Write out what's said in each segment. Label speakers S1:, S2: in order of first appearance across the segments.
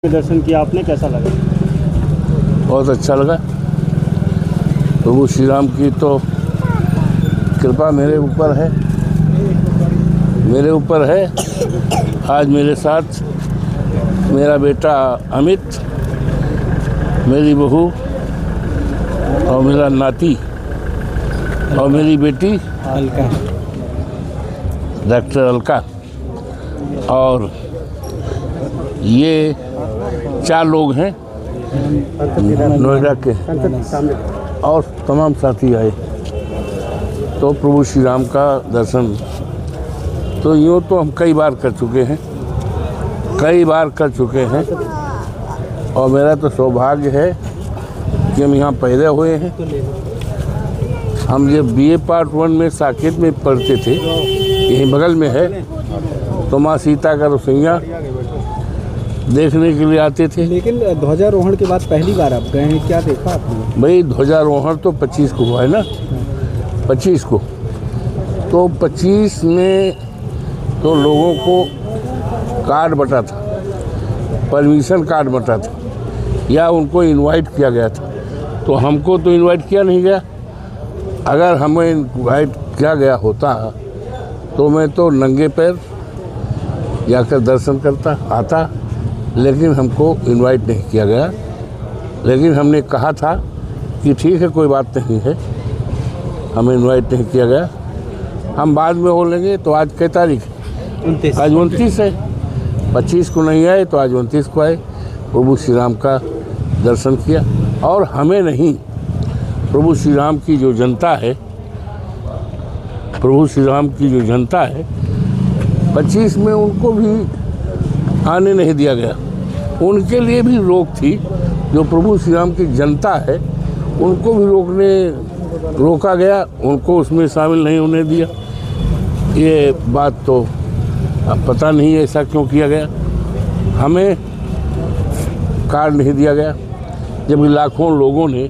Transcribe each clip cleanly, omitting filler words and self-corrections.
S1: दर्शन किया आपने, कैसा लगा?
S2: बहुत अच्छा लगा। प्रभु श्री राम की तो कृपा मेरे ऊपर है। आज मेरे साथ मेरा बेटा अमित, मेरी बहू और मेरा नाती और मेरी बेटी
S1: अलका,
S2: डॉक्टर अलका, और ये 4 लोग हैं नोएडा के, और तमाम साथी आए। तो प्रभु श्री राम का दर्शन तो यूँ तो हम कई बार कर चुके हैं, और मेरा तो सौभाग्य है कि हम यहाँ पैदा हुए हैं। हम जब BA पार्ट 1 में साकेत में पढ़ते थे, यहीं बगल में है, तो माँ सीता का रसोइया देखने के लिए आते थे।
S1: लेकिन ध्वजारोहण के बाद पहली बार आप गए हैं, क्या देखा आपने?
S2: भाई ध्वजारोहण तो 25 को हुआ है ना, 25 को। तो 25 में तो लोगों को कार्ड बटा था, परमिशन कार्ड बटा था, या उनको इनवाइट किया गया था। तो हमको तो इनवाइट किया नहीं गया। अगर हमें इनवाइट किया गया होता तो मैं तो नंगे पैर जाकर दर्शन करता आता, लेकिन हमको इनवाइट नहीं किया गया। लेकिन हमने कहा था कि ठीक है, कोई बात नहीं है, हमें इनवाइट नहीं किया गया, हम बाद में हो लेंगे। तो आज क्या तारीख है? 29। आज 29 है। 25 को नहीं आए तो आज 29 को आए, प्रभु श्री राम का दर्शन किया। और हमें नहीं, प्रभु श्री राम की जो जनता है, 25 में उनको भी आने नहीं दिया गया। उनके लिए भी रोक थी। जो प्रभु श्री राम की जनता है, उनको भी रोका गया, उनको उसमें शामिल नहीं होने दिया। ये बात तो अब पता नहीं ऐसा क्यों किया गया। हमें कार्ड नहीं दिया गया, जबकि लाखों लोगों ने,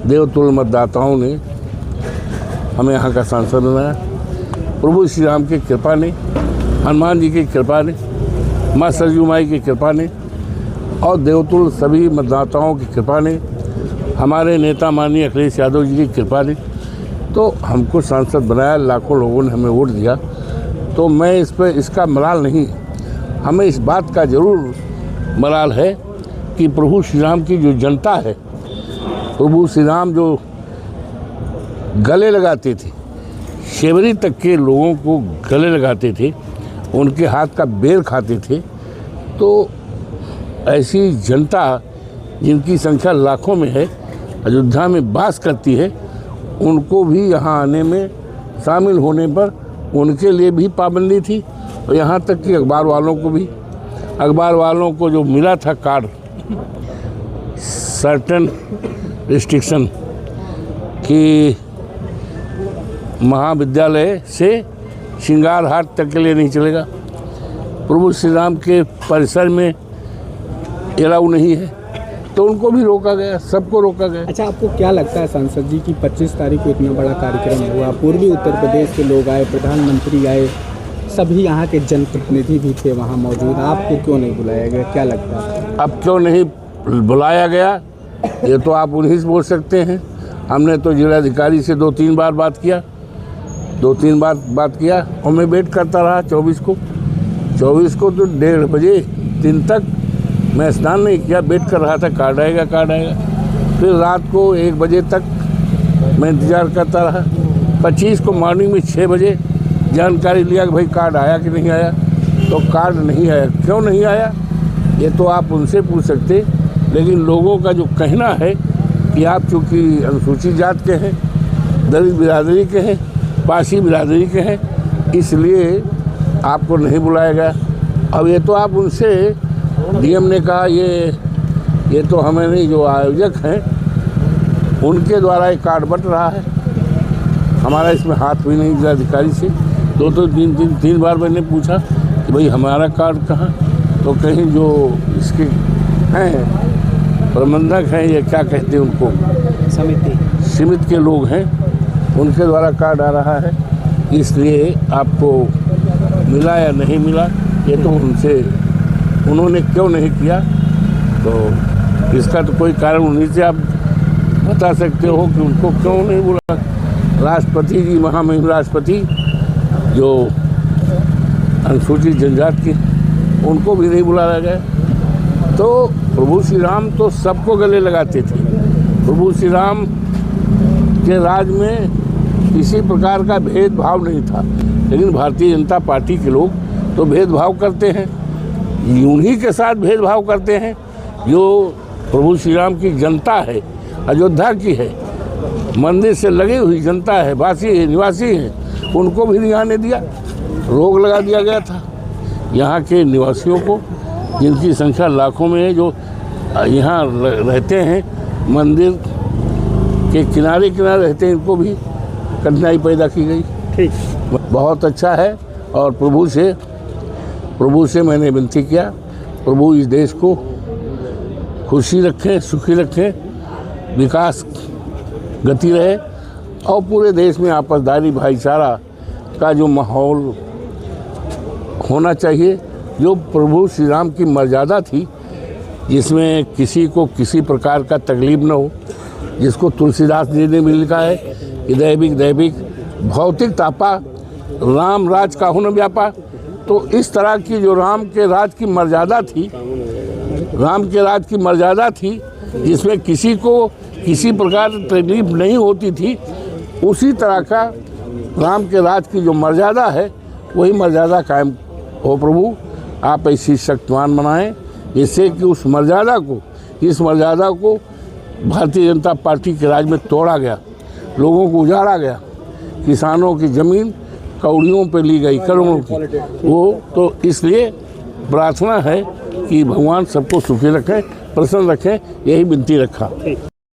S2: देवतुल्य मतदाताओं ने हमें यहाँ का सांसद बनाया। प्रभु श्री राम की कृपा ने, हनुमान जी की कृपा ने, माँ सरजू माई की कृपा ने, और देवतुल्य सभी मतदाताओं की कृपा ने, हमारे नेता माननीय अखिलेश यादव जी की कृपा ने तो हमको सांसद बनाया। लाखों लोगों ने हमें वोट दिया। तो मैं इसका मलाल नहीं, हमें इस बात का ज़रूर मलाल है कि प्रभु श्री राम की जो जनता है, प्रभु श्री राम जो गले लगाते थे, शेवरी तक के लोगों को गले लगाते थे, उनके हाथ का बेर खाते थे। तो ऐसी जनता जिनकी संख्या लाखों में है, अयोध्या में वास करती है, उनको भी यहाँ आने में, शामिल होने पर उनके लिए भी पाबंदी थी। और यहाँ तक कि अखबार वालों को जो मिला था कार्ड, सर्टेन रिस्ट्रिक्शन कि महाविद्यालय से श्रृंगार हाट तक के लिए नहीं चलेगा, प्रभु श्री राम के परिसर में अलाउ नहीं है, तो उनको भी रोका गया, सबको रोका गया।
S1: अच्छा, आपको क्या लगता है सांसद जी की 25 तारीख को इतना बड़ा कार्यक्रम हुआ, पूर्वी उत्तर प्रदेश के लोग आए, प्रधानमंत्री आए, सभी यहाँ के जनप्रतिनिधि भी थे वहाँ मौजूद, आपको क्यों नहीं बुलाया गया? क्या लगता है
S2: अब क्यों नहीं बुलाया गया? ये तो आप उन्हीं से बोल सकते हैं। हमने तो जिलाधिकारी से 2-3 बार बात किया, और मैं वेट करता रहा 24 को तो 1:30 बजे 3 तक मैं स्नान नहीं किया, वेट कर रहा था, कार्ड आएगा। फिर रात को 1 बजे तक मैं इंतज़ार करता रहा। 25 को मॉर्निंग में 6 बजे जानकारी लिया कि भाई कार्ड आया कि नहीं आया, तो कार्ड नहीं आया। क्यों नहीं आया ये तो आप उनसे पूछ सकते। लेकिन लोगों का जो कहना है कि आप चूँकि अनुसूचित जात के हैं, दलित बिरादरी के हैं, पासी बिरादरी के हैं, इसलिए आपको नहीं बुलाया गया। अब ये तो आप उनसे, DM ने कहा ये तो हमें नहीं, जो आयोजक हैं उनके द्वारा ये कार्ड बट रहा है, हमारा इसमें हाथ भी नहीं। जिलाधिकारी से 2-3 बार मैंने पूछा कि भाई हमारा कार्ड कहाँ, तो कहीं जो इसके हैं प्रबंधक हैं, ये क्या कहते हैं उनको, समिति के लोग हैं, उनके द्वारा कार्ड आ रहा है। इसलिए आपको मिला या नहीं मिला, ये तो उन्होंने क्यों नहीं किया, तो इसका तो कोई कारण उन्हीं से आप बता सकते हो कि उनको क्यों नहीं बुला। राष्ट्रपति जी, महामहिम राष्ट्रपति जो अनुसूचित जनजाति की, उनको भी नहीं बुलाया गया। तो प्रभु श्री राम तो सबको गले लगाते थे। प्रभु श्री राम के राज में किसी प्रकार का भेदभाव नहीं था, लेकिन भारतीय जनता पार्टी के लोग तो भेदभाव करते हैं, उन्हीं के साथ भेदभाव करते हैं जो प्रभु श्री राम की जनता है, अयोध्या की है, मंदिर से लगी हुई जनता है, वासी है, निवासी हैं, उनको भी नहीं आने दिया। रोक लगा दिया गया था। यहाँ के निवासियों को, जिनकी संख्या लाखों में है, जो यहाँ रहते हैं, मंदिर के किनारे किनारे रहते हैं, इनको भी कठिनाई पैदा की गई।
S1: ठीक,
S2: बहुत अच्छा है। और प्रभु से मैंने विनती किया, प्रभु इस देश को खुशी रखें, सुखी रखें, विकास गति रहे और पूरे देश में आपसदारी भाईचारा का जो माहौल होना चाहिए, जो प्रभु श्री राम की मर्यादा थी, जिसमें किसी को किसी प्रकार का तकलीफ न हो, जिसको तुलसीदास जी ने भी लिखा है कि दैविक भौतिक तापा राम राज काहू न व्यापा। तो इस तरह की जो राम के राज की मर्यादा थी, जिसमें किसी को किसी प्रकार तकलीफ नहीं होती थी, उसी तरह का राम के राज की जो मर्यादा है, वही मर्यादा कायम हो। प्रभु आप ऐसी शक्तिमान बनाएं, जिससे कि इस मर्यादा को भारतीय जनता पार्टी के राज में तोड़ा गया, लोगों को उजाड़ा गया, किसानों की ज़मीन कौड़ियों पे ली गई, करोड़ों की। वो तो इसलिए प्रार्थना है कि भगवान सबको सुखी रखें, प्रसन्न रखें, यही विनती रखा।